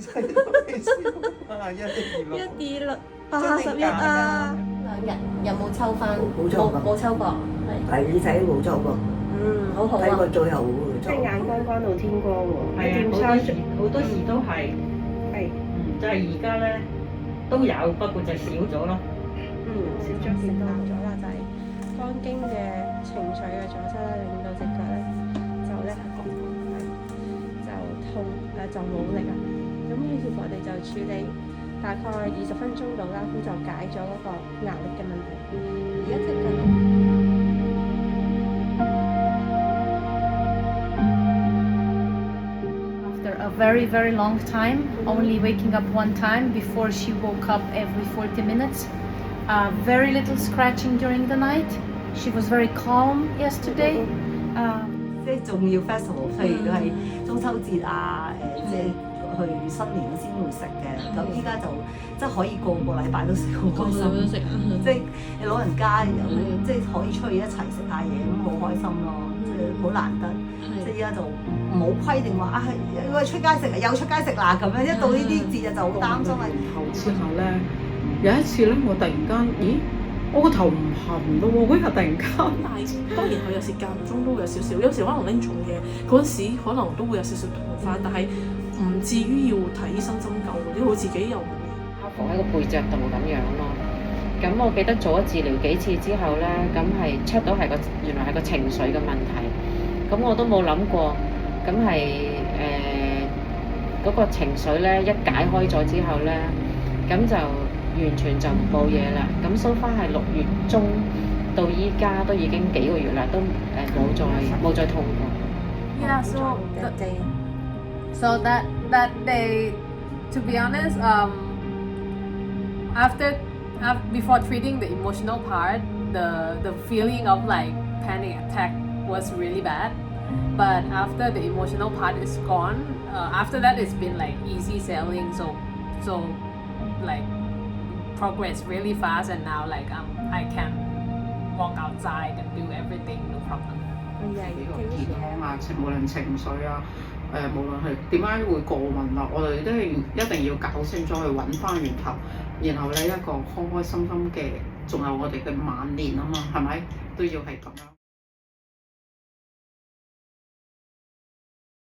係都少1D681啊2日有冇抽翻？冇抽過冇抽過，係你仔冇抽過，好好啊！睇過最後即係眼光光到天光喎，係點啊，收好多時都係，係就係而家咧都有，不過就少咗咯。少咗幾多？咗啦，就係肝經嘅情緒嘅阻塞咧，令到隻腳咧就痛就冇力啊。咁於是乎我哋就處理大概20分鐘到啦，咁就解咗嗰個壓力嘅問題。而家隻腳After a very, very long time, only waking up one time before she woke up every 40 minutes. Very little scratching during the night. She was very calm yesterday. 即係重要 festival，譬如係中秋節啊，即係去新年先會食嘅。咁依家就即係可以個個禮拜都食，好開心。即係你老人家有即係可以出去一齊食下嘢，咁好開心咯。即係好難得。即係依家就冇規定話啊，喂出街食又出街食啦咁樣。一到呢啲節日就好擔心啊。後之後咧，有一次咧，我突然間，咦，我個頭唔痕咯喎，嗰日突然間。但係當然佢有時間中都會有少少，有時可能拎重嘢嗰陣時，可能都會有少少痛翻，但係唔至於要睇醫生針灸嗰啲，佢自己又克服喺個背脊度咁樣咯。咁我記得做咗治療幾次之後咧，咁係 check 到係原來係個情緒嘅問題。咁我都冇諗過，咁係嗰個情緒咧一解開咗之後咧，咁就完全就冇嘢啦。咁 so far 係6月中到依家都已經幾個月啦，都冇再痛過。Yeah, so that day, to be honest, before treating the emotional part, the feeling of like panic attack was really bad. But after the emotional part is gone, after that it's been like easy sailing. So like progress really fast, and now like I can walk outside and do everything, no problem. 健康啊，無論情緒啊，無論係點解會過敏啊，我哋都係一定要搞清楚去揾翻源頭，然後咧一個開開心心嘅，仲有我哋嘅晚年啊嘛，係咪都要係咁樣？